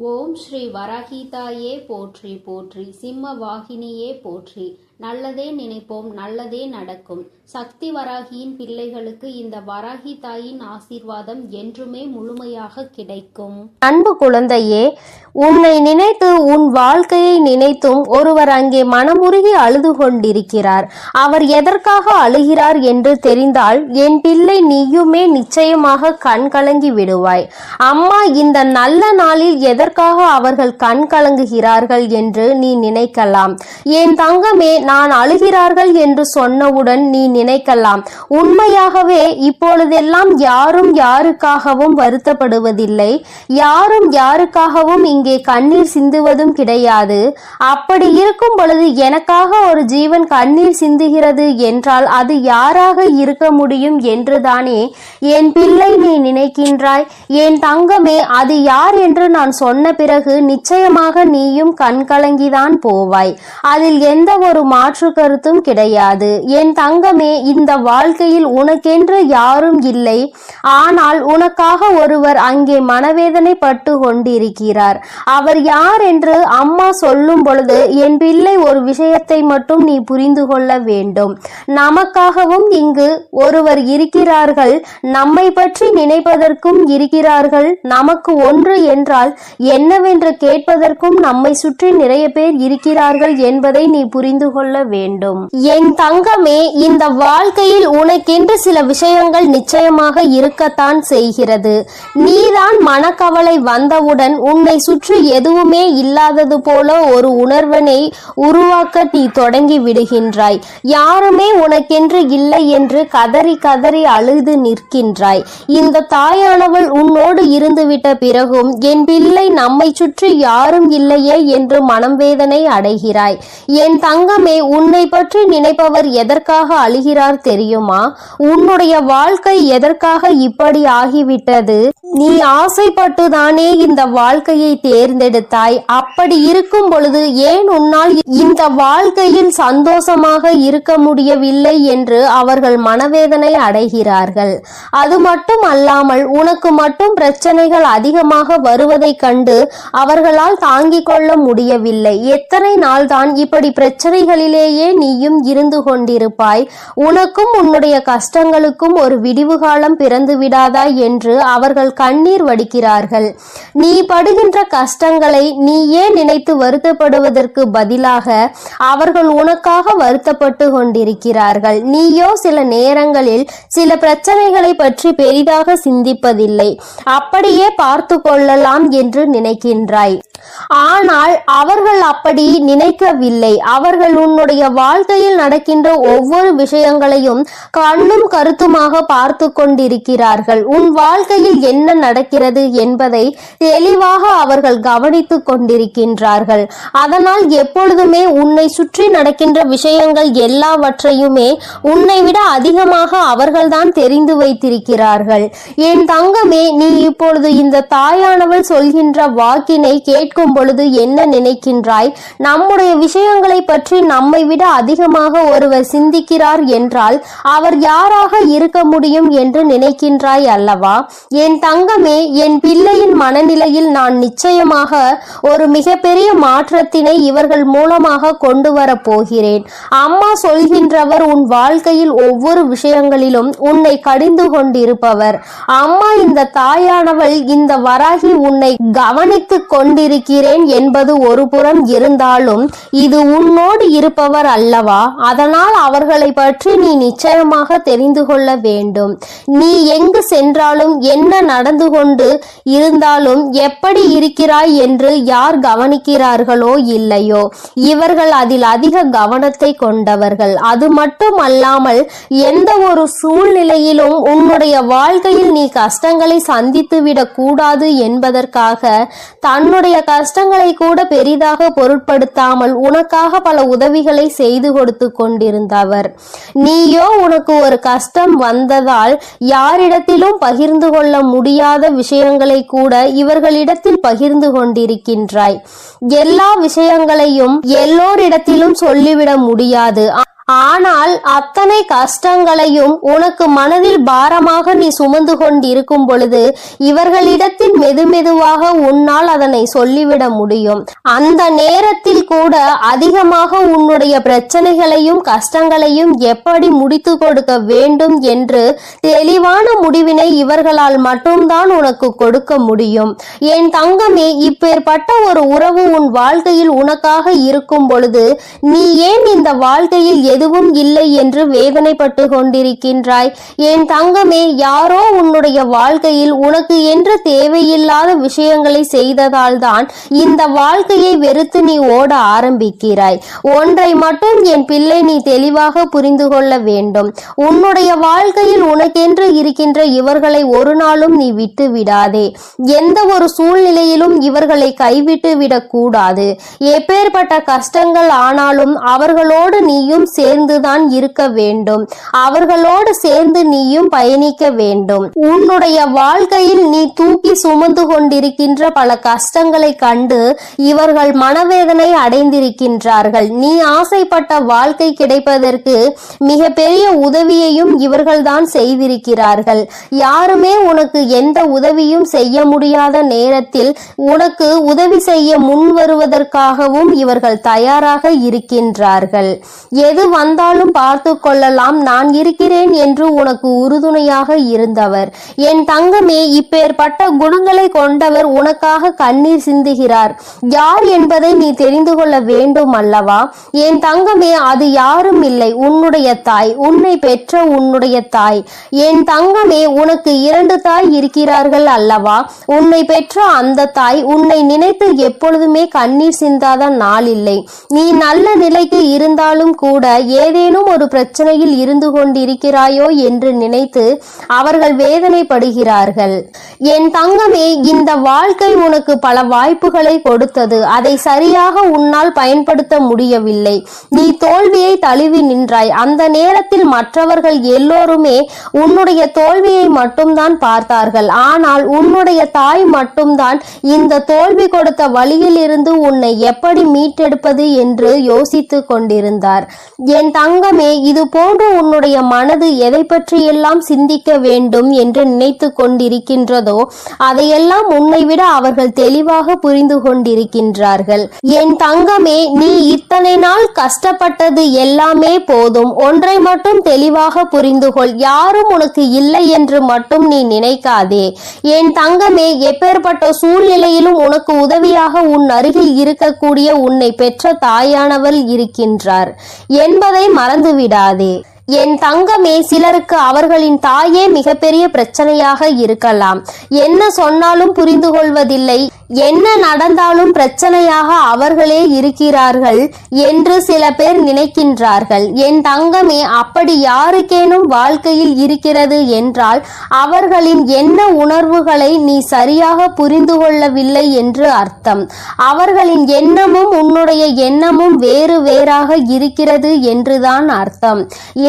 ஓம் ஸ்ரீ வராகிதாயே போற்றி போற்றி, சிம்ம வாகினியே போற்றி. நல்லதே நினைப்போம், நல்லதே நடக்கும். சக்தி வராகியின் பிள்ளைகளுக்கு இந்த வராகி தாயின் ஆசீர்வாதம் என்றுமே முழுமையாக கிடைக்கும். அன்பு குழந்தையே, உன்னை நினைத்து உன் வாழ்க்கையை நினைத்தும் ஒருவர் அங்கே மனமுருகி அழுது கொண்டிருக்கிறார். அவர் எதற்காக அழுகிறார் என்று தெரிந்தால் என் பிள்ளை நீயுமே நிச்சயமாக கண் கலங்கி விடுவாய். அம்மா, இந்த நல்ல நாளில் எதற்காக அவர்கள் கண் கலங்குகிறார்கள் என்று நீ நினைக்கலாம். என் தங்கமே, நான் அழுகிறார்கள் என்று சொன்னவுடன் நீ நினைக்கலாம், உண்மையாகவே இப்பொழுதெல்லாம் யாரும் யாருக்காகவும் வருத்தப்படுவதில்லை, யாரும் யாருக்காகவும் இங்கே கண்ணீர் சிந்துவதும் கிடையாது. அப்படி இருக்கும் பொழுது எனக்காக ஒரு ஜீவன் கண்ணீர் சிந்துகிறது என்றால் அது யாராக இருக்க முடியும் என்றுதானே என் பிள்ளை நீ நினைக்கின்றாய். என் தங்கமே, அது யார் என்று நான் சொன்ன பிறகு நிச்சயமாக நீயும் கண்கலங்கிதான் போவாய். அதில் எந்த ஒரு மாற்று கருத்தும் கிடையாது. என் தங்கமே, இந்த வாழ்க்கையில் உனக்கென்று யாரும் இல்லை. ஆனால் உனக்காக ஒருவர் அங்கே மனவேதனை பட்டு கொண்டிருக்கிறார். அவர் யார் என்று அம்மா சொல்லும் பொழுது என் பிள்ளை ஒரு விஷயத்தை மட்டும் நீ புரிந்து கொள்ள வேண்டும். நமக்காகவும் இங்கு ஒருவர் இருக்கிறார்கள், நம்மை பற்றி நினைப்பதற்கும் இருக்கிறார்கள். நமக்கு ஒன்று என்றால் என்னவென்று கேட்பதற்கும் நம்மை சுற்றி நிறைய பேர் இருக்கிறார்கள் என்பதை நீ புரிந்து கொள்ள வேண்டும். என் தங்கமே, இந்த வாழ்க்கையில் உனக்கென்று சில விஷயங்கள் நிச்சயமாக இருக்கத்தான் செய்கிறது. நீதான் மனக்கவலை வந்தவுடன் உன்னை சுற்றி எதுவுமே இல்லாதது போல ஒரு உணர்வினை உருவாக்க நீ தொடங்கி விடுகின்றாய். யாருமே உனக்கென்று இல்லை என்று கதறி கதறி அழுது நிற்கின்றாய். இந்த தாயானவள் உன்னோடு இருந்துவிட்ட பிறகும் என் பிள்ளை நம்மை சுற்றி யாரும் இல்லையே என்று மனம் வேதனை அடைகிறாய். என் தங்கமே, உன்னை பற்றி நினைப்பவர் எதற்காக அழுகிறார் தெரியுமா? உன்னுடைய வாழ்க்கை எதற்காக இப்படி ஆகிவிட்டது? நீ ஆசைப்பட்டுதானே இந்த வாழ்க்கையை தேர்ந்தெடுத்தாய். அப்படி இருக்கும் பொழுது ஏன் உன்னால் இந்த வாழ்க்கையில் சந்தோஷமாக இருக்க முடியவில்லை என்று அவர்கள் மனவேதனை அடைகிறார்கள். அது மட்டும் அல்லாமல் உனக்கு மட்டும் பிரச்சனைகள் அதிகமாக வருவதை கண்டு அவர்களால் தாங்கிக் கொள்ள முடியவில்லை. எத்தனை நாள்தான் இப்படி பிரச்சனைகளிலேயே நீயும் இருந்து கொண்டிருப்பாய்? உனக்கும் உன்னுடைய கஷ்டங்களுக்கும் ஒரு விடிவு காலம் பிறந்து விடாதா என்று அவர்கள் கண்ணீர் வடிக்கிறார்கள். நீ படுகின்ற கஷ்டங்களை நீயே நினைத்து வருத்தப்படுவதற்கு பதிலாக அவர்கள் உனக்காக வருத்தப்பட்டு கொண்டிருக்கிறார்கள். நீயோ சில நேரங்களில் சில பிரச்சனைகளை பற்றி பெரிதாக சிந்திப்பதில்லை. அப்படியே பார்த்து கொள்ளலாம் என்று நினைக்கின்றாய். ஆனால் அவர்கள் அப்படி நினைக்கவில்லை. அவர்கள் உன்னுடைய வாழ்க்கையில் நடக்கின்ற ஒவ்வொரு விஷயங்களையும் கண்ணும் கருத்துமாக பார்த்து கொண்டிருக்கிறார்கள். உன் வாழ்க்கையில் என்ன நடக்கிறது என்பதை தெளிவாக அவர்கள் கவனித்துக் கொண்டிருக்கின்றார்கள். அதனால் எப்பொழுதுமே உன்னை சுற்றி நடக்கின்ற விஷயங்கள் எல்லாவற்றையுமே உன்னை விட அதிகமாக அவர்கள்தான் தெரிந்து வைத்திருக்கிறார்கள். என் தங்கமே, நீ இப்பொழுது இந்த தாயானவள் சொல்கின்ற வாக்கினை கேட்கும் பொழுது என்ன நினைக்கின்றாய்? நம்முடைய விஷயங்களை பற்றி நம்மை விட அதிகமாக ஒருவர் சிந்திக்கிறார் என்றால் அவர் யாராக இருக்க முடியும் என்று நினைக்கின்றாய் அல்லவா? என் தங்கமே, என் பிள்ளையின் மனநிலையில் நான் நிச்சயமாக ஒரு மிகப்பெரிய மாற்றத்தினை இவர்கள் மூலமாக கொண்டு வரப் போகிறேன். அம்மா சொல்கின்றவர் உன் வாழ்க்கையில் ஒவ்வொரு விஷயங்களிலும் உன்னை கடிந்து கொண்டிருப்பவர். அம்மா, இந்த தாயானவள், இந்த வராகி உன்னை கவனித்துக் கொண்டிருக்கிறேன் என்பது ஒரு புறம் இருந்தாலும் இது உன்னோடு இருப்பவர் அல்லவா? அதனால் அவர்களை பற்றி நீ நிச்சயமாக தெரிந்து கொள்ள வேண்டும். நீ எங்கு சென்றாலும், என்ன நடந்து கொண்டு இருந்தாலும், எப்படி இருக்கிறாய் என்று யார் கவனிக்கிறார்களோ இல்லையோ, இவர்கள் அதில் அதிக கவனத்தை கொண்டவர்கள். அது மட்டும் அல்லாமல் எந்த ஒரு சூழ்நிலையிலும் உன்னுடைய வாழ்க்கையில் நீ கஷ்டங்களை சந்தித்து விடக் கூடாது என்பதற்காக தன்னுடைய கஷ்டங்களை கூட பெரிதாக பொருட்படுத்தாமல் உனக்காக பல உதவிகளை செய்து கொடுத்து கொண்டிருந்தவர். நீயோ உனக்கு ஒரு கஷ்டம் வந்ததால் யாரிடத்திலும் பகிர்ந்து கொள்ள முடியாத விஷயங்களை கூட இவர்களிடத்தில் பகிர்ந்து கொண்டிருக்கின்றாய். எல்லா விஷயங்களையும் எல்லோரிடத்திலும் சொல்லிவிட முடியாது. ஆனால் அத்தனை கஷ்டங்களையும் உனக்கு மனதில் பாரமாக நீ சுமந்து கொண்டிருக்கும் பொழுது இவர்களிடத்தில் மெதுமெதுவாக உன்னால் அதனை சொல்லிவிட முடியும். அந்த நேரத்தில் கூட அதிகமாக உன்னுடைய பிரச்சனைகளையும் கஷ்டங்களையும் எப்படி முடித்து கொடுக்க வேண்டும் என்று தெளிவான முடிவினை இவர்களால் மட்டும்தான் உனக்கு கொடுக்க முடியும். என் தங்கமே, இப்பேற்பட்ட ஒரு உறவு உன் வாழ்க்கையில் உனக்காக இருக்கும் பொழுது நீ ஏன் இந்த வாழ்க்கையில் எதுவும் இல்லை என்று வேதனைப்பட்டு கொண்டிருக்கின்றாய்? என் தங்கமே, யாரோ உன்னுடைய வாழ்க்கையில் உனக்கு என்று தேவையில்லாத விஷயங்களை செய்ததால் தான் இந்த வாழ்க்கையை வெறுத்து நீ ஓட ஆரம்பிக்கிறாய். ஒன்றை மட்டும் என் பிள்ளை நீ தெளிவாக புரிந்து கொள்ள வேண்டும். உன்னுடைய வாழ்க்கையில் உனக்கென்று இருக்கின்ற இவர்களை ஒரு நாளும் நீ விட்டு விடாதே. எந்த ஒரு சூழ்நிலையிலும் இவர்களை கைவிட்டு விடக்கூடாது. எப்பேற்பட்ட கஷ்டங்கள் ஆனாலும் அவர்களோடு நீயும் சேர்ந்துதான் இருக்க வேண்டும். அவர்களோடு சேர்ந்து நீயும் பயணிக்க வேண்டும். உன்னுடைய வாழ்க்கையில் நீ தூக்கி சுமந்து கொண்டிருக்கின்ற பல கஷ்டங்களை கண்டு இவர்கள் மனவேதனை அடைந்திருக்கின்றார்கள். நீ ஆசைப்பட்ட வாழ்க்கை கிடைப்பதற்கு மிக பெரிய உதவியையும் இவர்கள்தான் செய்திருக்கிறார்கள். யாருமே உனக்கு எந்த உதவியும் செய்ய முடியாத நேரத்தில் உனக்கு உதவி செய்ய முன் வருவதற்காகவும் இவர்கள் தயாராக இருக்கின்றார்கள். எது வந்தாலும் பார்த்து கொள்ளலாம், நான் இருக்கிறேன் என்று உனக்கு உறுதுணையாக இருந்தவர். என் தங்கமே, இப்பேற்பட்ட குணங்களை கொண்டவர் உனக்காக கண்ணீர் சிந்துகிறார். யார் என்பதை நீ தெரிந்து கொள்ள வேண்டும் அல்லவா? என் தங்கமே, அது யாரும் இல்லை, உன்னுடைய தாய், உன்னை பெற்ற உன்னுடைய தாய். என் தங்கமே, உனக்கு 2 தாய் இருக்கிறார்கள் அல்லவா? உன்னை பெற்ற அந்த தாய் உன்னை நினைத்து எப்பொழுதுமே கண்ணீர் சிந்தாத நாள் இல்லை. நீ நல்ல நிலைக்கு இருந்தாலும் கூட ஏதேனும் ஒரு பிரச்சனையில் இருந்து கொண்டிருக்கிறாயோ என்று நினைத்து அவர்கள் வேதனைப்படுகிறார்கள். என் தங்கமே, இந்த வாழ்க்கை உனக்கு பல வாய்ப்புகளை கொடுத்தது. அதை சரியாக உன்னால் பயன்படுத்த முடியவில்லை. நீ தோல்வியை தழுவி நின்றாய். அந்த நேரத்தில் மற்றவர்கள் எல்லோருமே உன்னுடைய தோல்வியை மட்டும்தான் பார்த்தார்கள். ஆனால் உன்னுடைய தாய் மட்டும்தான் இந்த தோல்வி கொடுத்த வழியில் இருந்து உன்னை எப்படி மீட்டெடுப்பது என்று யோசித்து கொண்டிருந்தார். என் தங்கமே, இது போன்று உன்னுடைய மனது எதை பற்றியெல்லாம் சிந்திக்க வேண்டும் என்று நினைத்து கொண்டிருக்கின்றதோ அதையெல்லாம் உன்னை விட அவர்கள் தெளிவாக புரிந்து கொண்டிருக்கின்றார்கள். என் தங்கமே, நீ இத்தனை நாள் கஷ்டப்பட்டது எல்லாமே போதும். ஒன்றை மட்டும் தெளிவாக புரிந்து கொள். யாரும் உனக்கு இல்லை என்று மட்டும் நீ நினைக்காதே. என் தங்கமே, எப்பேற்பட்ட சூழ்நிலையிலும் உனக்கு உதவியாக உன் அருகில் இருக்கக்கூடிய உன்னை பெற்ற தாயானவள் இருக்கின்றார் என்பதை மறந்துவிடாதே. என் தங்கமே, சிலருக்கு அவர்களின் தாயே மிகப்பெரிய பிரச்சனையாக இருக்கலாம். என்ன சொன்னாலும் புரிந்து கொள்வதில்லை, என்ன நடந்தாலும் பிரச்சனையாக அவர்களே இருக்கிறார்கள் என்று சில பேர் நினைக்கின்றார்கள். என் தங்கமே, அப்படி யாருக்கேனும் வாழ்க்கையில் இருக்கிறது என்றால் அவர்களின் என்ன உணர்வுகளை நீ சரியாக புரிந்து கொள்ளவில்லை என்று அர்த்தம். அவர்களின் எண்ணமும் உன்னுடைய எண்ணமும் வேறு வேறாக இருக்கிறது என்றுதான் அர்த்தம்.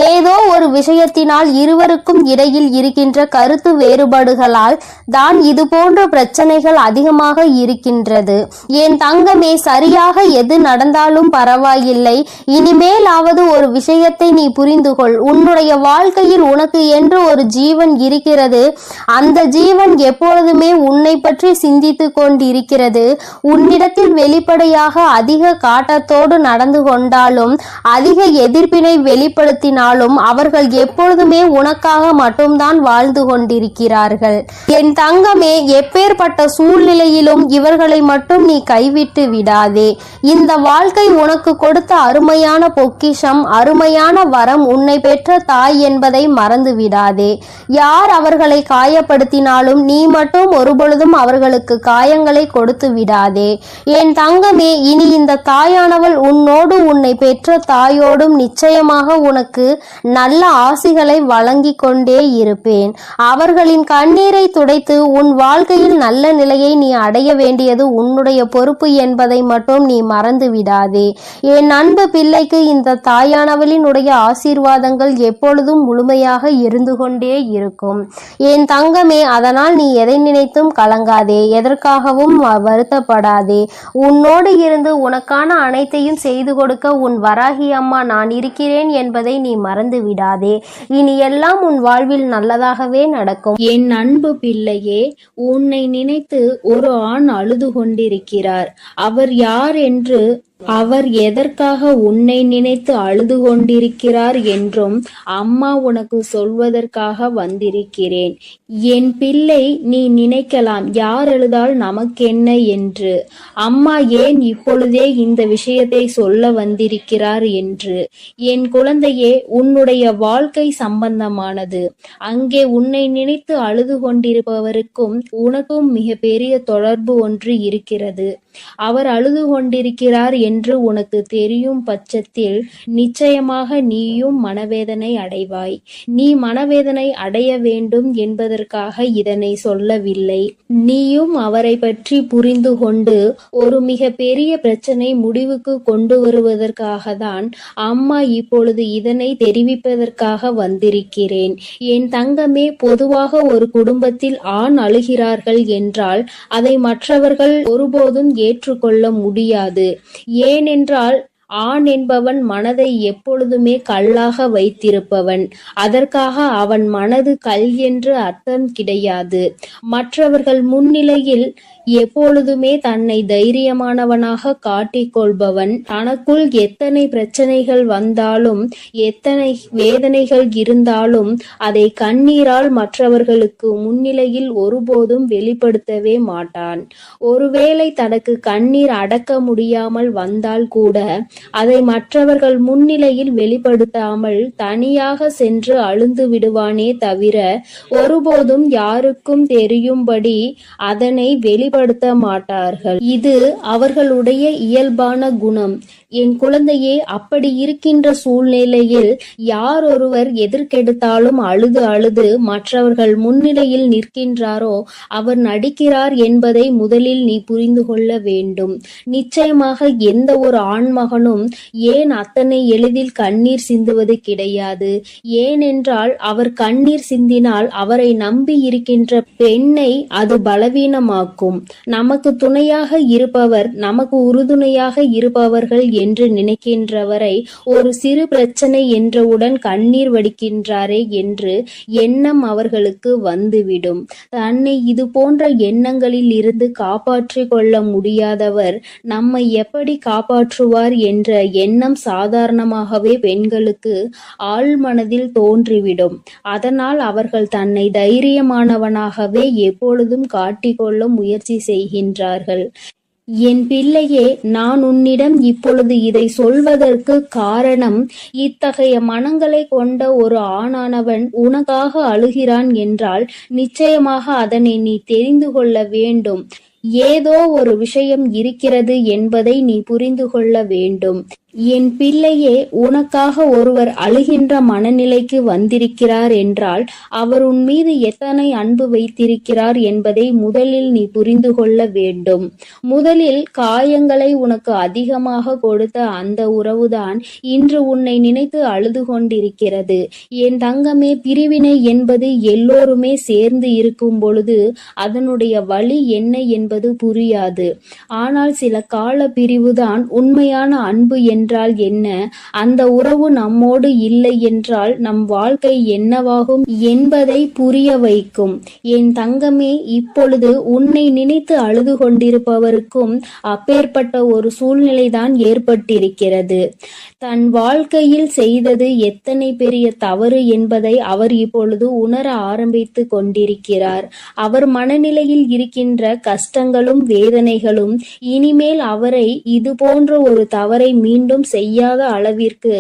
ஏதோ ஒரு விஷயத்தினால் இருவருக்கும் இடையில் இருக்கின்ற கருத்து வேறுபாடுகளால் தான் இது போன்ற பிரச்சனைகள் அதிகமாக இருக்கின்றது. என் தங்கமே, சரியாக எது நடந்தாலும் பரவாயில்லை. இனிமேலாவது ஒரு விஷயத்தை நீ புரிந்து கொள். உன்னுடைய வாழ்க்கையில் உனக்கு என்று ஒரு ஜீவன் இருக்கிறது. அந்த ஜீவன் எப்பொழுதுமே உன்னை பற்றி சிந்தித்து கொண்டிருக்கிறது. உன்னிடத்தில் வெளிப்படையாக அதிக காட்டத்தோடு நடந்து கொண்டாலும் அதிக எதிர்ப்பினை வெளிப்படுத்தினாலும் அவர்கள் எப்பொழுதுமே உனக்காக மட்டும்தான் வாழ்ந்து கொண்டிருக்கிறார்கள். என் தங்கமே, எப்பேற்பட்ட சூழ்நிலையிலும் இவர்களை மட்டும் நீ கைவிட்டு விடாதே. இந்த வாழ்க்கை உனக்கு கொடுத்த அருமையான பொக்கிஷம், அருமையான வரம், உன்னை பெற்ற தாய் என்பதை மறந்து விடாதே. யார் அவர்களை காயப்படுத்தினாலும் நீ மட்டும் ஒருபொழுதும் அவர்களுக்கு காயங்களை கொடுத்து விடாதே. என் தங்கமே, இனி இந்த தாயானவள் உன்னோடு உன்னை பெற்ற தாயோடும் நிச்சயமாக உனக்கு நல்ல ஆசிகளை வழங்கி கொண்டே இருப்பேன். அவர்களின் கண்ணீரை துடைத்து உன் வாழ்க்கையில் நல்ல நிலையை நீ அடைய வேண்டியது உன்னுடைய பொறுப்பு என்பதை மட்டும் நீ மறந்து விடாதே. என் அன்பு பிள்ளைக்கு இந்த தாயானவளினுடைய ஆசீர்வாதங்கள் எப்பொழுதும் முழுமையாக இருந்து கொண்டே இருக்கும். என் தங்கமே, அதனால் நீ எதை நினைத்தும் கலங்காதே, எதற்காகவும் வருத்தப்படாதே. உன்னோடு இருந்து உனக்கான அனைத்தையும் செய்து கொடுக்க உன் வராகி அம்மா நான் இருக்கிறேன் என்பதை நீ மறந்து விடாதே. இனி எல்லாம் உன் வாழ்வில் நல்லதாகவே நடக்கும். என் அன்பு பிள்ளையே, உன்னை நினைத்து ஒரு ஆண் அழுது கொண்டிருக்கிறார். அவர் யார் என்று, அவர் எதற்காக உன்னை நினைத்து அழுது கொண்டிருக்கிறார் என்றும் அம்மா உனக்கு சொல்வதற்காக வந்திருக்கிறேன். என் பிள்ளை, நீ நினைக்கலாம் யார் அழுதால் நமக்கென்ன என்று. அம்மா ஏன் இப்பொழுதே இந்த விஷயத்தை சொல்ல வந்திருக்கிறார் என்று. என் குழந்தையே, உன்னுடைய வாழ்க்கை சம்பந்தமானது. அங்கே உன்னை நினைத்து அழுது கொண்டிருப்பவருக்கும் உனக்கும் மிக பெரிய தொடர்பு ஒன்று இருக்கிறது. அவர் அழுது கொண்டிருக்கிறார் என்று உனக்கு தெரியும் பட்சத்தில் நிச்சயமாக நீயும் மனவேதனை அடைவாய். நீ மனவேதனை அடைய வேண்டும் என்பதற்காக இதனை சொல்லவில்லை. நீயும் அவரை பற்றி புரிந்து கொண்டு ஒரு மிக பெரிய பிரச்சனை முடிவுக்கு கொண்டு வருவதற்காக தான் அம்மா இப்பொழுது இதனை தெரிவிப்பதற்காக வந்திருக்கிறேன். என் தங்கமே, பொதுவாக ஒரு குடும்பத்தில் ஆண் அழுகிறார்கள் என்றால் அதை மற்றவர்கள் ஒருபோதும் ஏற்றுக்கொள்ள முடியாது. ஏனென்றால் ஆண் என்பவன் மனதை எப்பொழுதுமே கல்லாக வைத்திருப்பவன். அதற்காக அவன் மனது கல் என்று அர்த்தம் கிடையாது. மற்றவர்கள் முன்னிலையில் எப்பொழுதுமே தன்னை தைரியமானவனாக காட்டிக்கொள்பவன். தனக்குள் எத்தனை பிரச்சனைகள் வந்தாலும் எத்தனை வேதனைகள் இருந்தாலும் அதை கண்ணீரால் மற்றவர்களுக்கு முன்னிலையில் ஒருபோதும் வெளிப்படுத்தவே மாட்டான். ஒருவேளை தனக்கு கண்ணீர் அடக்க முடியாமல் வந்தால் கூட அதை மற்றவர்கள் முன்னிலையில் வெளிப்படுத்தாமல் தனியாக சென்று அழுந்து விடுவானே தவிர ஒருபோதும் யாருக்கும் தெரியும்படி அதனை வெளிப்படுத்த மாட்டார்கள். இது அவர்களுடைய இயல்பான குணம். என் குழந்தையே, அப்படி இருக்கின்ற சூழ்நிலையில் யார் ஒருவர் எதற்கெடுத்தாலும் அழுது அழுது மற்றவர்கள் முன்னிலையில் நிற்கின்றாரோ அவர் நடிக்கிறார் என்பதை முதலில் நீ புரிந்து கொள்ள வேண்டும். நிச்சயமாக எந்த ஒரு ஆண்மகனும் ஏன் அத்தனை எளிதில் கண்ணீர் சிந்துவது கிடையாது. ஏனென்றால் அவர் கண்ணீர் சிந்தினால் அவரை நம்பி இருக்கின்ற பெண்ணை அது பலவீனமாக்கும். நமக்கு துணையாக இருப்பவர், நமக்கு உறுதுணையாக இருப்பவர்கள் என்று நினைக்கின்றவரை ஒரு சிறு பிரச்சனை என்றவுடன் கண்ணீர் வடிக்கின்றாரே என்று எண்ணம் அவர்களுக்கு வந்துவிடும். தன்னை இது போன்ற எண்ணங்களில் இருந்து காப்பாற்றிக் கொள்ள முடியாதவர் நம்மை எப்படி காப்பாற்றுவார் என்ற எண்ணம் சாதாரணமாகவே பெண்களுக்கு ஆழ் மனதில் தோன்றிவிடும். அதனால் அவர்கள் தன்னை தைரியமானவனாகவே எப்பொழுதும் காட்டிக்கொள்ள முயற்சி செய்கின்றார்கள். என் பிள்ளையே, நான் உன்னிடம் இப்பொழுது இதை சொல்வதற்கு காரணம், இத்தகைய மனங்களை கொண்ட ஒரு ஆணானவன் உனக்காக அழுகிறான் என்றால் நிச்சயமாக அதனை நீ தெரிந்து கொள்ள வேண்டும். ஏதோ ஒரு விஷயம் இருக்கிறது என்பதை நீ புரிந்து கொள்ள வேண்டும். என் பிள்ளையே, உனக்காக ஒருவர் அழுகின்ற மனநிலைக்கு வந்திருக்கிறார் என்றால் அவர் உன் மீது எத்தனை அன்பு வைத்திருக்கிறார் என்பதை முதலில் நீ புரிந்து கொள்ள வேண்டும். முதலில் காயங்களை உனக்கு அதிகமாக கொடுத்த அந்த உறவுதான் இன்று உன்னை நினைத்து அழுது கொண்டிருக்கிறது. என் தங்கமே, பிரிவினை என்பது எல்லோருமே சேர்ந்து இருக்கும் பொழுது அதனுடைய வலி என்ன என்பது புரியாது. ஆனால் சில கால பிரிவுதான் உண்மையான அன்பு என்றால் என்ன, அந்த உறவு நம்மோடு இல்லை என்றால் நம் வாழ்க்கை என்னவாகும் என்பதை புரிய வைக்கும். என் தங்கமே, இப்பொழுது உன்னை நினைத்து அழுது கொண்டிருப்பவருக்கும் அப்பேற்பட்ட ஒரு சூழ்நிலைதான் ஏற்பட்டிருக்கிறது. தன் வாழ்க்கையில் செய்தது எத்தனை பெரிய தவறு என்பதை அவர் இப்பொழுது உணர ஆரம்பித்து கொண்டிருக்கிறார். அவர் மனநிலையில் இருக்கின்ற கஷ்டங்களும் வேதனைகளும் இனிமேல் அவரை இது போன்ற ஒரு தவறை மீண்டும் செய்யாத அளவிற்கு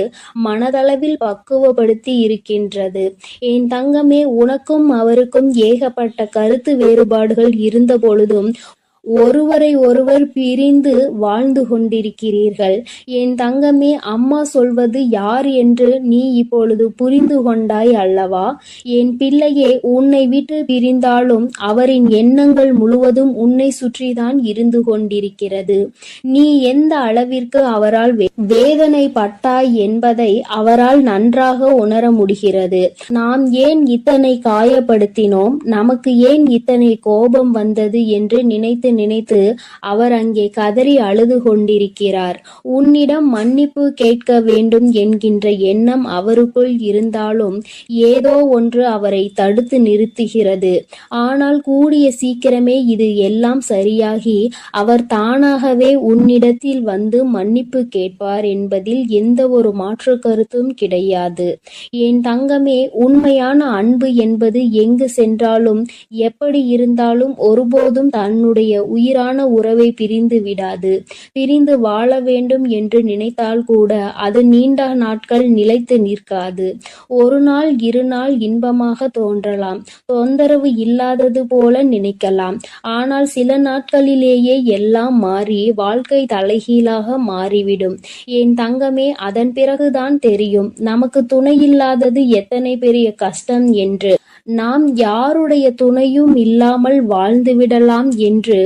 மனதளவில் பக்குவப்படுத்தி இருக்கின்றது. என் தங்கமே, உனக்கும் அவருக்கும் ஏகப்பட்ட கருத்து வேறுபாடுகள் இருந்த பொழுதும் ஒருவரை ஒருவர் பிரிந்து வாழ்ந்து கொண்டிருக்கிறீர்கள். என் தங்கமே, அம்மா சொல்வது யார் என்று நீ இப்பொழுது புரிந்து கொண்டாய் அல்லவா? என் பிள்ளையே, உன்னை விட்டு பிரிந்தாலும் அவரின் எண்ணங்கள் முழுவதும் உன்னை சுற்றிதான் இருந்து கொண்டிருக்கிறது. நீ எந்த அளவிற்கு அவரால் வேதனைப்பட்டாய் என்பதை அவரால் நன்றாக உணர முடிகிறது. நாம் ஏன் இத்தனை காயப்படுத்தினோம், நமக்கு ஏன் இத்தனை கோபம் வந்தது என்று நினைத்து நினைத்து அவர் அங்கே கதறி அழுது கொண்டிருக்கிறார். உன்னிடம் மன்னிப்பு கேட்க வேண்டும் என்கின்ற எண்ணம் அவருக்குள் இருந்தாலும் ஏதோ ஒன்று அவரை தடுத்து நிறுத்துகிறது. ஆனால் கூடிய சீக்கிரமே இது எல்லாம் சரியாகி அவர் தானாகவே உன்னிடத்தில் வந்து மன்னிப்பு கேட்பார் என்பதில் எந்த ஒரு மாற்று கருத்தும் கிடையாது. என் தங்கமே, உண்மையான அன்பு என்பது எங்கு சென்றாலும் எப்படி இருந்தாலும் ஒருபோதும் தன்னுடைய உயிரான உறவை பிரிந்து விடாது. பிரிந்து வாழ வேண்டும் என்று நினைத்தால் கூட அது நீண்ட நாட்கள் நிலைத்து நிற்காது. ஒரு நாள் இரு நாள் இன்பமாக தோன்றலாம், தொந்தரவு இல்லாதது போல நினைக்கலாம். ஆனால் சில நாட்களிலேயே எல்லாம் மாறி வாழ்க்கை தலைகீழாக மாறிவிடும். என் தங்கமே, அதன் பிறகுதான் தெரியும் நமக்கு துணையில்லாதது எத்தனை பெரிய கஷ்டம் என்று. நாம் யாருடைய துணையும் இல்லாமல் வாழ்ந்துவிடலாம் என்று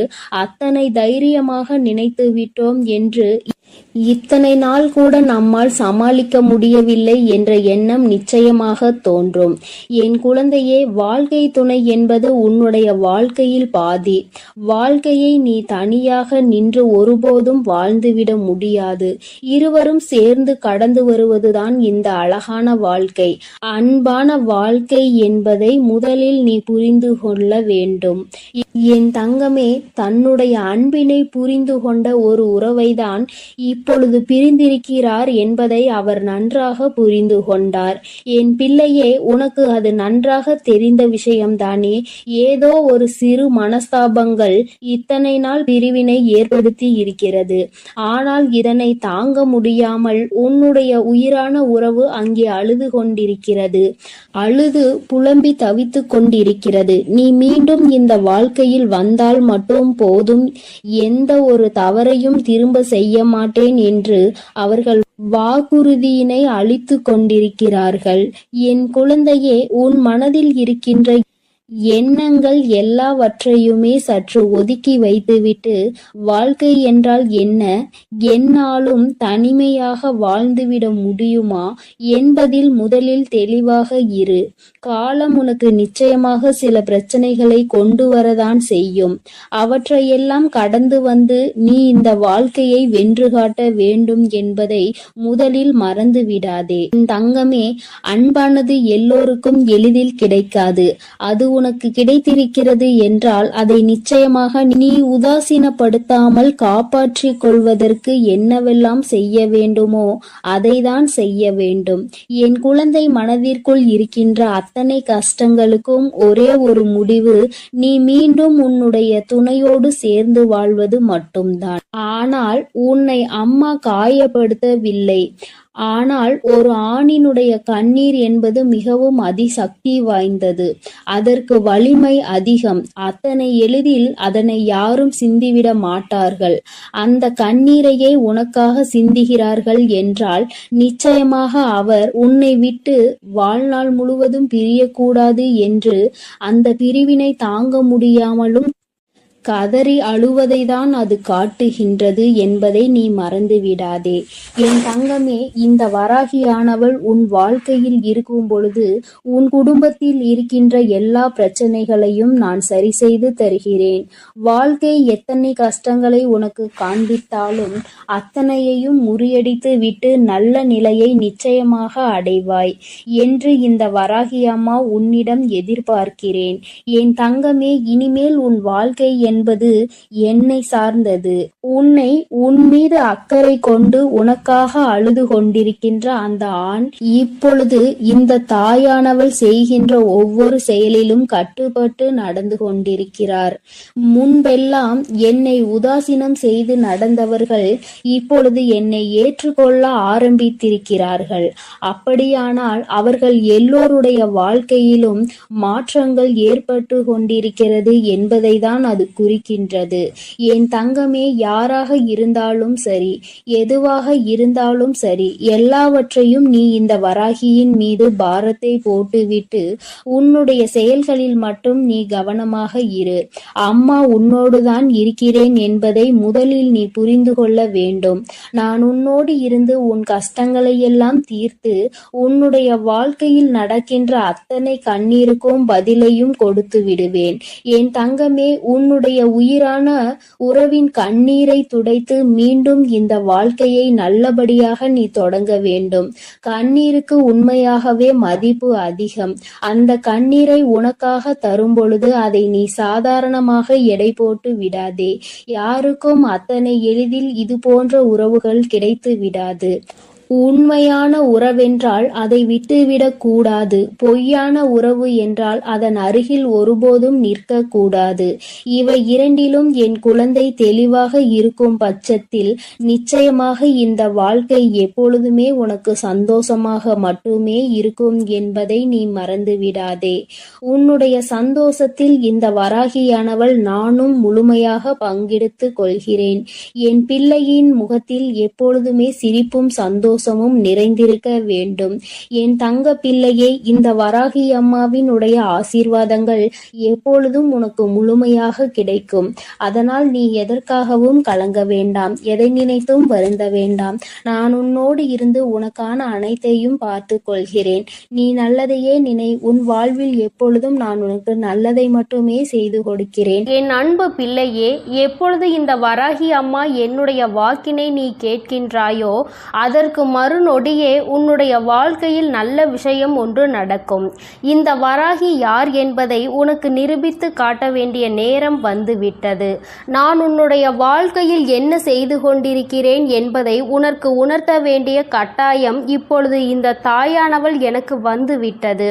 அத்தனை தைரியமாக நினைத்து விட்டோம் என்று இத்தனை நாள் கூட நம்மால் சமாளிக்க முடியவில்லை என்ற எண்ணம் நிச்சயமாக தோன்றும். என் குழந்தையே, வாழ்க்கை துணை என்பது உன்னுடைய வாழ்க்கையில் பாதி. வாழ்க்கையை நீ தனியாக நின்று ஒருபோதும் வாழ்ந்துவிட முடியாது. இருவரும் சேர்ந்து கடந்து வருவதுதான் இந்த அழகான வாழ்க்கை. அன்பான வாழ்க்கை என்பதை முதலில் நீ புரிந்து கொள்ள வேண்டும். என் தங்கமே, தன்னுடைய அன்பினை புரிந்து கொண்ட ஒரு உறவைதான் இப்பொழுது பிரிந்திருக்கிறார் என்பதை அவர் நன்றாக புரிந்து கொண்டார். என் பிள்ளையே, உனக்கு அது நன்றாக தெரிந்த விஷயம்தானே. ஏதோ ஒரு சிறு மனஸ்தாபங்கள் இத்தனை நாள் பிரிவினை ஏற்படுத்தி இருக்கிறது. ஆனால் இதனை தாங்க முடியாமல் உன்னுடைய உயிரான உறவு அங்கே அழுது கொண்டிருக்கிறது. அழுது புலம்பி தவித்து கொண்டிருக்கிறது. நீ மீண்டும் இந்த வாழ்க்கையில் வந்தால் மட்டும் போதும், எந்த ஒரு தவறையும் திரும்ப செய்ய மாட்டேன் என்று அவர்கள் வாக்குறுதியினை அளித்து கொண்டிருக்கிறார்கள். என் குழந்தையே, உன் மனதில் இருக்கின்ற எண்ணங்கள் எல்லாவற்றையுமே சற்று ஒதுக்கி வைத்துவிட்டு, வாழ்க்கை என்றால் என்ன, எந்நாளும் தனிமையாக வாழ்ந்துவிட முடியுமா என்பதில் முதலில் தெளிவாக இரு. காலம் உனக்கு நிச்சயமாக சில பிரச்சனைகளை கொண்டு வரதான் செய்யும். அவற்றையெல்லாம் கடந்து வந்து நீ இந்த வாழ்க்கையை வென்று காட்ட வேண்டும் என்பதை முதலில் மறந்து விடாதே. தங்கமே, அன்பானது எல்லோருக்கும் எளிதில் கிடைக்காது. அது உனக்கு கிடைத்திருக்கிறது என்றால் அதை நிச்சயமாக நீ உதாசீனப்படுத்தாமல் காப்பாற்றிக் கொள்வதற்கு என்னவெல்லாம் செய்ய வேண்டுமோ அதைதான் செய்ய வேண்டும். என் குழந்தை, மனதிற்குள் இருக்கின்ற அத்தனை கஷ்டங்களுக்கும் ஒரே ஒரு முடிவு, நீ மீண்டும் உன்னுடைய துணையோடு சேர்ந்து வாழ்வது மட்டும்தான். ஆனால் உன்னை அம்மா காயப்படுத்தவில்லை. ஆனால் ஒரு ஆணினுடைய கண்ணீர் என்பது மிகவும் அதிசக்தி வாய்ந்தது. அதற்கு வலிமை அதிகம். அத்தனை எளிதில் அதனை யாரும் சிந்திவிட மாட்டார்கள். அந்த கண்ணீரையே உனக்காக சிந்துகிறார்கள் என்றால் நிச்சயமாக அவர் உன்னை விட்டு வாழ்நாள் முழுவதும் பிரியக்கூடாது என்று அந்த பிரிவினை தாங்க முடியாமலும் கதறி அழுவதைதான் அது காட்டுகின்றது என்பதை நீ மறந்து விடாதே. என் தங்கமே, இந்த வராகியானவள் உன் வாழ்க்கையில் இருக்கும் பொழுது உன் குடும்பத்தில் இருக்கின்ற எல்லா பிரச்சனைகளையும் நான் சரி செய்து தருகிறேன். வாழ்க்கை எத்தனை கஷ்டங்களை உனக்கு காண்பித்தாலும் அத்தனையையும் முறியடித்து விட்டு நல்ல நிலையை நிச்சயமாக அடைவாய் என்று இந்த வராகி அம்மா உன்னிடம் எதிர்பார்க்கிறேன். என் தங்கமே, இனிமேல் உன் வாழ்க்கை என்பது என்னை சார்ந்தது. உன்னை உன் மீது அக்கறை கொண்டு உனக்காக அழுது கொண்டிருக்கின்ற அந்த ஆண் இப்பொழுது இந்த தாயானவள் செய்கின்ற ஒவ்வொரு செயலிலும் கட்டுப்பட்டு நடந்து கொண்டிருக்கிறார். முன்பெல்லாம் என்னை உதாசீனம் செய்து நடந்தவர்கள் இப்பொழுது என்னை ஏற்றுக்கொள்ள ஆரம்பித்திருக்கிறார்கள். அப்படியானால் அவர்கள் எல்லோருடைய வாழ்க்கையிலும் மாற்றங்கள் ஏற்பட்டு கொண்டிருக்கிறது என்பதை தான் அது குறிக்கின்றது. என் தங்கமே, யாராக இருந்தாலும் சரி, எதுவாக இருந்தாலும் சரி, எல்லாவற்றையும் நீ இந்த வராகியின் மீது பாரத்தை போட்டுவிட்டு உன்னுடைய செயல்களில் மட்டும் நீ கவனமாக இரு. அம்மா உன்னோடுதான் இருக்கிறேன் என்பதை முதலில் நீ புரிந்து கொள்ள வேண்டும். நான் உன்னோடு இருந்து உன் கஷ்டங்களை எல்லாம் தீர்த்து உன்னுடைய வாழ்க்கையில் நடக்கின்ற அத்தனை கண்ணீருக்கும் பதிலையும் கொடுத்து விடுவேன். என் தங்கமே, உன்னுடைய உயிரான உறவின் கண்ணீரை துடைத்து மீண்டும் இந்த வாழ்க்கையை நல்லபடியாக நீ தொடங்க வேண்டும். கண்ணீருக்கு உண்மையாகவே மதிப்பு அதிகம். அந்த கண்ணீரை உனக்காக தரும் பொழுது அதை நீ சாதாரணமாக எடை போட்டு விடாதே. யாருக்கும் அத்தனை எளிதில் இது போன்ற உறவுகள் கிடைத்து விடாது. உண்மையான உறவென்றால் அதை விட்டுவிடக் கூடாது. பொய்யான உறவு என்றால் அதன் அருகில் ஒருபோதும் நிற்க கூடாது. இவை இரண்டிலும் என் குழந்தை தெளிவாக இருக்கும் பட்சத்தில் நிச்சயமாக இந்த வாழ்க்கை எப்பொழுதுமே உனக்கு சந்தோஷமாக மட்டுமே இருக்கும் என்பதை நீ மறந்து விடாதே. உன்னுடைய சந்தோஷத்தில் இந்த வராகியானவள் நானும் முழுமையாக பங்கெடுத்து கொள்கிறேன். என் பிள்ளையின் முகத்தில் எப்பொழுதுமே சிரிப்பும் சந்தோஷமும் நிறைந்திருக்க வேண்டும். என் தங்க பிள்ளையே, இந்த வராகி அம்மாவின் உடைய ஆசீர்வாதங்கள் எப்பொழுதும் உனக்கு முழுமையாக கிடைக்கும். அதனால் நீ எதற்காகவும் கலங்க வேண்டாம், எதை நினைத்தும் வருந்த வேண்டாம். நான் உன்னோடு இருந்து உனக்கான அனைத்தையும் பார்த்து கொள்கிறேன். நீ நல்லதையே நினை. உன் வாழ்வில் எப்பொழுதும் நான் உனக்கு நல்லதை மட்டுமே செய்து கொடுக்கிறேன். என் அன்பு பிள்ளையே, எப்பொழுது இந்த வராகி அம்மா என்னுடைய வாக்கினை நீ கேட்கின்றாயோ அதற்கு மறுநொடியே உன்னுடைய வாழ்க்கையில் நல்ல விஷயம் ஒன்று நடக்கும். இந்த வராகி யார் என்பதை உனக்கு நிரூபித்து காட்ட வேண்டிய நேரம் வந்துவிட்டது. நான் உன்னுடைய வாழ்க்கையில் என்ன செய்து கொண்டிருக்கிறேன் என்பதை உனக்கு உணர்த்த வேண்டிய கட்டாயம் இப்பொழுது இந்த தாயானவள் எனக்கு வந்துவிட்டது.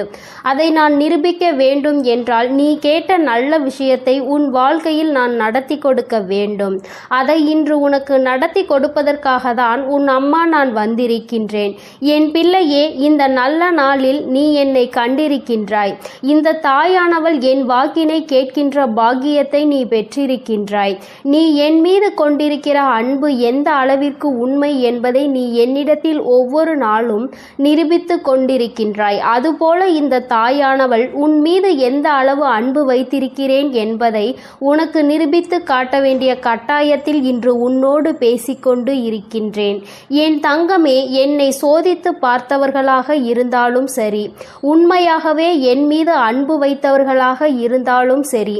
அதை நான் நிரூபிக்க வேண்டும் என்றால் நீ கேட்ட நல்ல விஷயத்தை உன் வாழ்க்கையில் நான் நடத்தி கொடுக்க வேண்டும். அதை இன்று உனக்கு நடத்தி கொடுப்பதற்காக தான் உன் அம்மா நான் வந்திருக்கின்றேன். என் பிள்ளையே, இந்த நல்ல நாளில் நீ என்னை கண்டிருக்கின்றாய். இந்த தாயானவள் என் வாக்கினை கேட்கின்ற பாக்கியத்தை நீ பெற்றிருக்கின்றாய். நீ என் மீது கொண்டிருக்கிற அன்பு எந்த அளவிற்கு உண்மை என்பதை நீ என்னிடத்தில் ஒவ்வொரு நாளும் நிரூபித்து கொண்டிருக்கின்றாய். அதுபோல இந்த தாயானவள் உன் மீது எந்த அளவு அன்பு வைத்திருக்கிறேன் என்பதை உனக்கு நிரூபித்து காட்ட வேண்டிய கட்டாயத்தில் இன்று உன்னோடு பேசிக்கொண்டு இருக்கின்றேன். என் தங்கமே, என்னை சோதித்து பார்த்தவர்களாக இருந்தாலும் சரி, உண்மையாகவே என் மீது அன்பு வைத்தவர்களாக இருந்தாலும் சரி,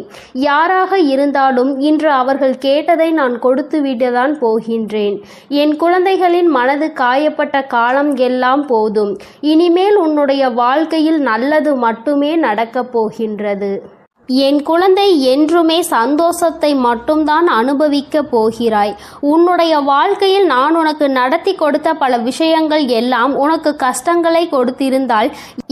யாராக இருந்தாலும் இன்று அவர்கள் கேட்டதை நான் கொடுத்து விடத்தான் போகின்றேன். என் குழந்தைகளின் மனது காயப்பட்ட காலம் எல்லாம் போதும். இனிமேல் உன்னுடைய வாழ்க்கையில் நல்லது மட்டுமே நடக்கப் போகின்றது. என் குழந்தை, என்றுமே சந்தோஷத்தை மட்டும்தான் அனுபவிக்க போகிறாய். உன்னுடைய வாழ்க்கையில் நான் உனக்கு நடத்தி கொடுத்த பல விஷயங்கள் எல்லாம் உனக்கு கஷ்டங்களை கொடுத்திருந்தால்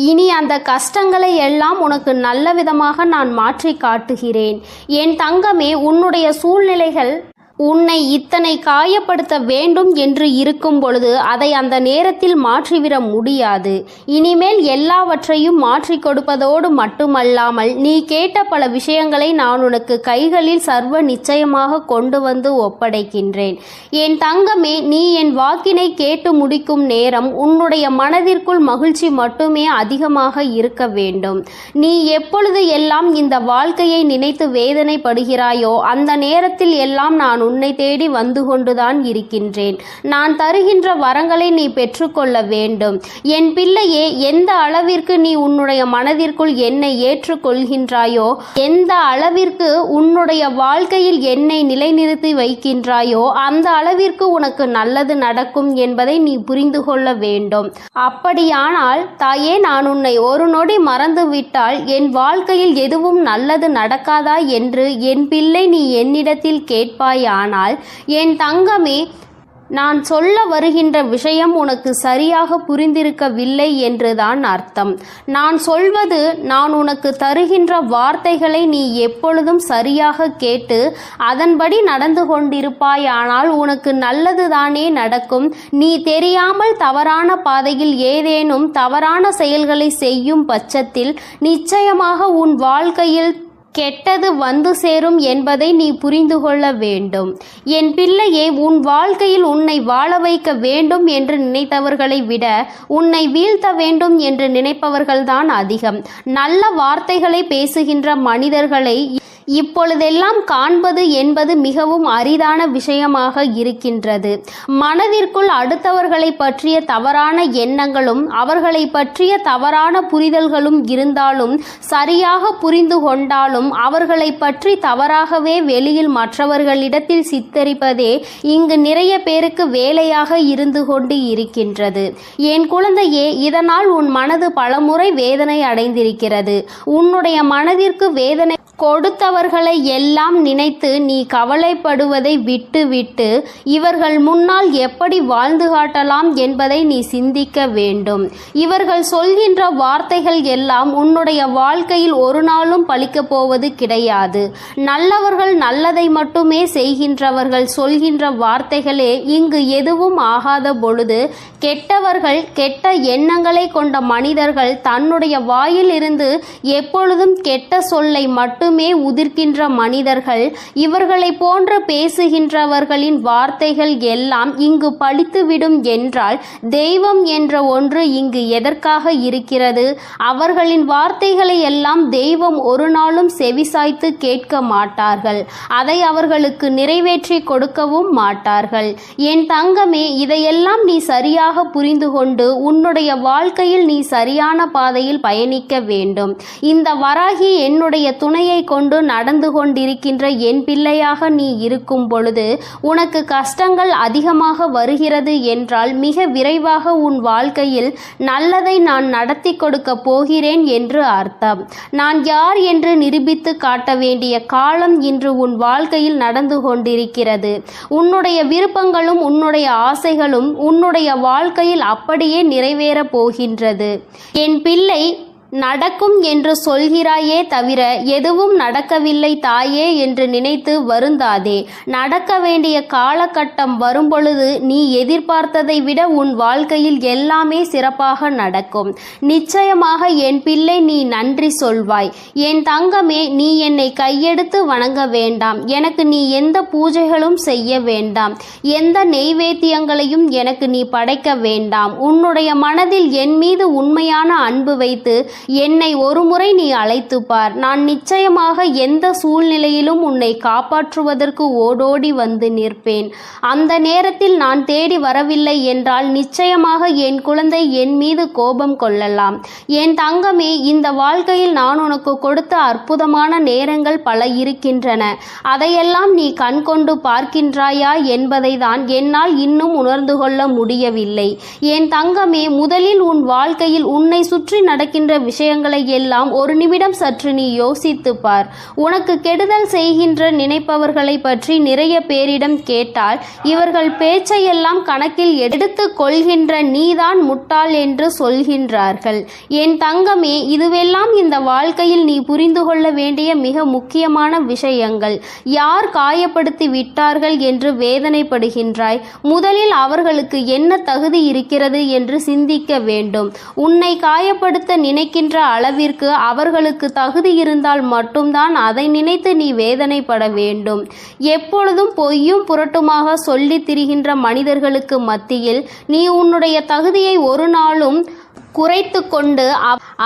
இனி அந்த கஷ்டங்களை எல்லாம் உனக்கு நல்ல விதமாக நான் மாற்றி காட்டுகிறேன். என் தங்கமே, உன்னுடைய சூழ்நிலைகள் உன்னை இத்தனை காயப்படுத்த வேண்டும் என்று இருக்கும் பொழுது அதை அந்த நேரத்தில் மாற்றிவிட முடியாது. இனிமேல் எல்லாவற்றையும் மாற்றி கொடுப்பதோடு மட்டுமல்லாமல் நீ கேட்ட பல விஷயங்களை நான் உனக்கு கைகளில் சர்வ நிச்சயமாக கொண்டு வந்து ஒப்படைக்கின்றேன். என் தங்கமே, நீ என் வாக்கினை கேட்டு முடிக்கும் நேரம் உன்னுடைய மனதிற்குள் மகிழ்ச்சி மட்டுமே அதிகமாக இருக்க வேண்டும். நீ எப்பொழுது எல்லாம் இந்த வாழ்க்கையை நினைத்து வேதனைப்படுகிறாயோ அந்த நேரத்தில் எல்லாம் நான் உன்னை தேடி வந்து கொண்டுதான் இருக்கின்றேன். நான் தருகின்ற வரங்களை நீ பெற்றுக்கொள்ள வேண்டும். என் பிள்ளையே, எந்த அளவிற்கு நீ உன்னுடைய மனதிற்குள் என்னை ஏற்றுக்கொள்கின்றாயோ, எந்த அளவிற்கு உன்னுடைய வாழ்க்கையில் என்னை நிலைநிறுத்தி வைக்கின்றாயோ அந்த அளவிற்கு உனக்கு நல்லது நடக்கும் என்பதை நீ புரிந்து கொள்ள வேண்டும். அப்படியானால் தாயே, நான் உன்னை ஒரு நொடி மறந்துவிட்டால் என் வாழ்க்கையில் எதுவும் நல்லது நடக்காதா என்று என் பிள்ளை நீ என்னிடத்தில் கேட்பாயானால், என் தங்கமே, நான் சொல்ல வருகின்ற விஷயம் உனக்கு சரியாக புரிந்திருக்கவில்லை என்றுதான் அர்த்தம். நான் சொல்வது, நான் உனக்கு தருகின்ற வார்த்தைகளை நீ எப்பொழுதும் சரியாக கேட்டு அதன்படி நடந்து கொண்டிருப்பாயானால் உனக்கு நல்லதுதானே நடக்கும். நீ தெரியாமல் தவறான பாதையில் ஏதேனும் தவறான செயல்களை செய்யும் பட்சத்தில் நிச்சயமாக உன் வாழ்க்கையில் கெட்டது வந்து சேரும் என்பதை நீ புரிந்து கொள்ள வேண்டும். என் பிள்ளையே, உன் வாழ்க்கையில் உன்னை வாழ வைக்க வேண்டும் என்று நினைத்தவர்களை விட உன்னை வீழ்த்த வேண்டும் என்று நினைப்பவர்கள்தான் அதிகம். நல்ல வார்த்தைகளை பேசுகின்ற மனிதர்களை இப்பொழுதெல்லாம் காண்பது என்பது மிகவும் அரிதான விஷயமாக இருக்கின்றது. மனதிற்குள் அடுத்தவர்களை பற்றிய தவறான எண்ணங்களும் அவர்களை பற்றிய தவறான புரிதல்களும் இருந்தாலும், சரியாக புரிந்து கொண்டாலும் அவர்களை பற்றி தவறாகவே வெளியில் மற்றவர்களிடத்தில் சித்தரிப்பதே இங்கு நிறைய பேருக்கு வேலையாக இருந்து கொண்டு இருக்கின்றது. என் குழந்தையே, இதனால் உன் மனது பலமுறை வேதனை அடைந்திருக்கிறது. உன்னுடைய மனதிற்கு வேதனை கொடுத்தவர்களை எல்லாம் நினைத்து நீ கவலைப்படுவதை விட்டு இவர்கள் முன்னால் எப்படி வாழ்ந்து காட்டலாம் என்பதை நீ சிந்திக்க வேண்டும். இவர்கள் சொல்கின்ற வார்த்தைகள் எல்லாம் உன்னுடைய வாழ்க்கையில் ஒரு நாளும் பலிக்கப் போவது கிடையாது. நல்லவர்கள் நல்லதை மட்டுமே செய்கின்றவர்கள் சொல்கின்ற வார்த்தைகளே இங்கு எதுவும் ஆகாத பொழுது, கெட்டவர்கள் கெட்ட எண்ணங்களை கொண்ட மனிதர்கள் தன்னுடைய வாயில் இருந்து எப்பொழுதும் கெட்ட சொல்லை மட்டுமே உதிர்க்கின்ற மனிதர்கள், இவர்களை போன்று பேசுகின்றவர்களின் வார்த்தைகள் எல்லாம் இங்கு பலித்துவிடும் என்றால் தெய்வம் என்ற ஒன்று இங்கு எதற்காக இருக்கிறது? அவர்களின் வார்த்தைகளை எல்லாம் தெய்வம் ஒரு நாளும் செவிசாய்த்து கேட்க மாட்டார்கள். அதை அவர்களுக்கு நிறைவேற்றி கொடுக்கவும் மாட்டார்கள். என் தங்கமே, இதையெல்லாம் நீ சரியாக புரிந்து கொண்டு உன்னுடைய வாழ்க்கையில் நீ சரியான பாதையில் பயணிக்க வேண்டும். இந்த வராகி என்னுடைய துணையை கொண்டு நடந்து கொண்டிருக்கின்ற என் பிள்ளையாக நீ இருக்கும் பொழுது உனக்கு கஷ்டங்கள் அதிகமாக வருகிறது என்றால் மிக விரைவாக உன் வாழ்க்கையில் நல்லதை நான் நடத்தி கொடுக்க போகிறேன் என்று அர்த்தம். நான் யார் என்று நிரூபித்து காட்ட வேண்டிய காலம் இன்று உன் வாழ்க்கையில் நடந்து கொண்டிருக்கிறது. உன்னுடைய விருப்பங்களும் உன்னுடைய ஆசைகளும் உன்னுடைய வாழ்க்கையில் அப்படியே நிறைவேறப் போகின்றது. என் பிள்ளை, நடக்கும் என்று சொல்கிறாயே தவிர எதுவும் நடக்கவில்லை தாயே என்று நினைத்து வருந்தாதே. நடக்க வேண்டிய காலகட்டம் வரும்பொழுது நீ எதிர்பார்த்ததை விட உன் வாழ்க்கையில் எல்லாமே சிறப்பாக நடக்கும். நிச்சயமாக என் பிள்ளை, நீ நன்றி சொல்வாய். என் தங்கமே, நீ என்னை கையெடுத்து வணங்க வேண்டாம். எனக்கு நீ எந்த பூஜைகளும் செய்ய வேண்டாம். எந்த நெய்வேத்தியங்களையும் எனக்கு நீ படைக்க வேண்டாம். உன்னுடைய மனதில் என் மீது உண்மையான அன்பு வைத்து என்னை ஒரு முறை நீ அழைத்து பார். நான் நிச்சயமாக எந்த சூழ்நிலையிலும் உன்னை காப்பாற்றுவதற்கு ஓடோடி வந்து நிற்பேன். அந்த நேரத்தில் நான் தேடி வரவில்லை என்றால் நிச்சயமாக என் குழந்தை என் மீது கோபம் கொள்ளலாம். என் தங்கமே, இந்த வாழ்க்கையில் நான் உனக்கு கொடுத்த அற்புதமான நேரங்கள் பல இருக்கின்றன. அதையெல்லாம் நீ கண் கொண்டு பார்க்கின்றாயா என்பதை தான் என்னால் இன்னும் உணர்ந்து கொள்ள முடியவில்லை. என் தங்கமே, முதலில் உன் வாழ்க்கையில் உன்னை சுற்றி நடக்கின்ற விஷயங்களை எல்லாம் ஒரு நிமிடம் சற்று நீ யோசித்து பார். உனக்கு கெடுதல் செய்கின்ற நினைப்பவர்களை பற்றி நிறைய பேரிடம் கேட்டால் இவர்கள் பேச்சையெல்லாம் கணக்கில் எடுத்து கொள்கின்ற நீதான் முட்டாள் என்று சொல்கின்றார்கள். என் தங்கமே, இதுவெல்லாம் இந்த வாழ்க்கையில் நீ புரிந்து கொள்ள வேண்டிய மிக முக்கியமான விஷயங்கள். யார் காயப்படுத்தி விட்டார்கள் என்று வேதனைப்படுகின்றாய்? முதலில் அவர்களுக்கு என்ன தகுதி இருக்கிறது என்று சிந்திக்க வேண்டும். உன்னை காயப்படுத்த நினைக்கின்ற அளவிற்கு அவர்களுக்கு தகுதி இருந்தால் மட்டும்தான் அதை நினைத்து நீ வேதனைப்பட வேண்டும். எப்பொழுதும் பொய்யும் புரட்டுமாக சொல்லித் திரிகின்ற மனிதர்களுக்கு மத்தியில் நீ உன்னுடைய தகுதியை ஒரு நாளும் குறைத்து கொண்டு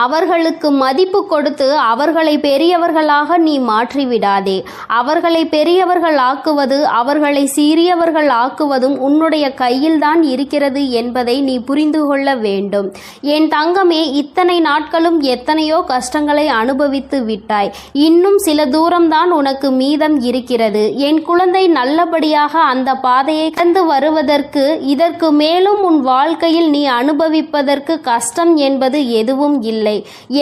அவர்களுக்கு மதிப்பு கொடுத்து அவர்களை பெரியவர்களாக நீ மாற்றிவிடாதே. அவர்களை பெரியவர்கள் ஆக்குவது, அவர்களை சிறியவர்கள் ஆக்குவதும் உன்னுடைய கையில்தான் இருக்கிறது என்பதை நீ புரிந்து கொள்ள வேண்டும். என் தங்கமே, இத்தனை நாட்களும் எத்தனையோ கஷ்டங்களை அனுபவித்து விட்டாய். இன்னும் சில தூரம்தான் உனக்கு மீதம் இருக்கிறது. என் குழந்தை, நல்லபடியாக அந்த பாதையை கடந்து வருவதற்கு இதற்கு மேலும் உன் வாழ்க்கையில் நீ அனுபவிப்பதற்கு கஷ்டம் என்பது எதுவும் இல்லை.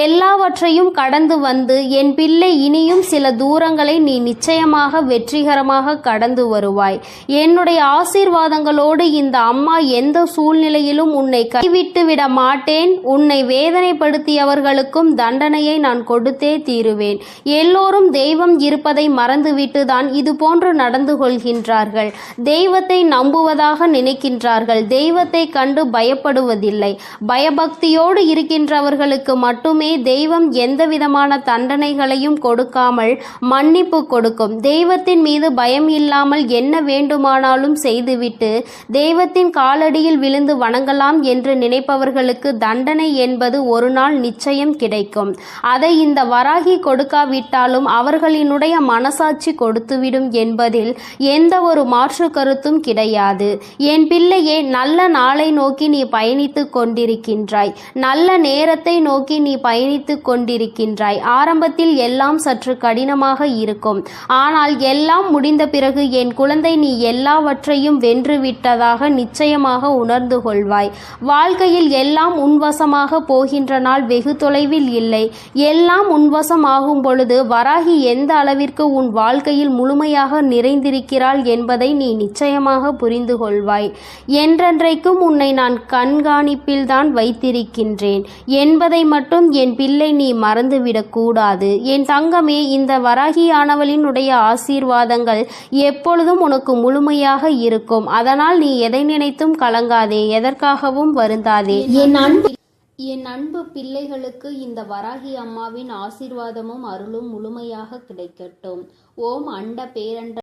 எல்லாவற்றையும் கடந்து வந்து என் பிள்ளை, இனியும் சில தூரங்களை நீ நிச்சயமாக வெற்றிகரமாக கடந்து வருவாய். என்னுடைய ஆசீர்வாதங்களோடு இந்த அம்மா எந்த சூழ்நிலையிலும் உன்னை கைவிட்டு விட மாட்டேன். உன்னை வேதனைப்படுத்தியவர்களுக்கும் தண்டனையை நான் கொடுத்தே தீருவேன். எல்லோரும் தெய்வம் இருப்பதை மறந்துவிட்டுதான் இது போன்று நடந்து கொள்கின்றார்கள். தெய்வத்தை நம்புவதாக நினைக்கின்றார்கள். தெய்வத்தை கண்டு பயப்படுவதில்லை. பயபக்தி பயபக்தியோடு இருக்கின்றவர்களுக்கு மட்டுமே தெய்வம் எந்தவிதமான தண்டனைகளையும் கொடுக்காமல் மன்னிப்பு கொடுக்கும். தெய்வத்தின் மீது பயம் இல்லாமல் என்ன வேண்டுமானாலும் செய்துவிட்டு தெய்வத்தின் காலடியில் விழுந்து வணங்கலாம் என்று நினைப்பவர்களுக்கு தண்டனை என்பது ஒரு நாள் நிச்சயம் கிடைக்கும். அதை இந்த வராகி கொடுக்காவிட்டாலும் அவர்களினுடைய மனசாட்சி கொடுத்துவிடும் என்பதில் எந்த ஒரு மாற்று கருத்தும் கிடையாது. என் பிள்ளையே, நல்ல நாளை நோக்கி நீ பயணித்துக் கொண்டிருக்கின்றாய். நல்ல நேரத்தை நோக்கி நீ பயணித்துக் கொண்டிருக்கின்றாய். ஆரம்பத்தில் எல்லாம் சற்று கடினமாக இருக்கும். ஆனால் எல்லாம் முடிந்த பிறகு என் குழந்தை, நீ எல்லாவற்றையும் வென்று விட்டதாக நிச்சயமாக உணர்ந்து கொள்வாய். வாழ்க்கையில் எல்லாம் உன்வசமாக போகின்ற நாள் வெகு தொலைவில் இல்லை. எல்லாம் உன்வசமாகும் பொழுது வராகி எந்த அளவிற்கு உன் வாழ்க்கையில் முழுமையாக நிறைந்திருக்கிறாள் என்பதை நீ நிச்சயமாக புரிந்து கொள்வாய். என்றென்றைக்கும் உன்னை நான் கண்காணிப்பில்தான் வைத்திருக்கின்றேன் என்பதை மட்டும் என் பிள்ளை நீ மறந்துவிடக் கூடாது. என் தங்கமே, இந்த வராகியானவளினுடைய ஆசீர்வாதங்கள் எப்பொழுதும் உனக்கு முழுமையாக இருக்கும். அதனால் நீ எதை நினைத்தும் கலங்காதே, எதற்காகவும் வருந்தாதே. என் அன்பு பிள்ளைகளுக்கு இந்த வராகி அம்மாவின் ஆசீர்வாதமும் அருளும் முழுமையாக கிடைக்கட்டும். ஓம் அண்ட பேரண்ட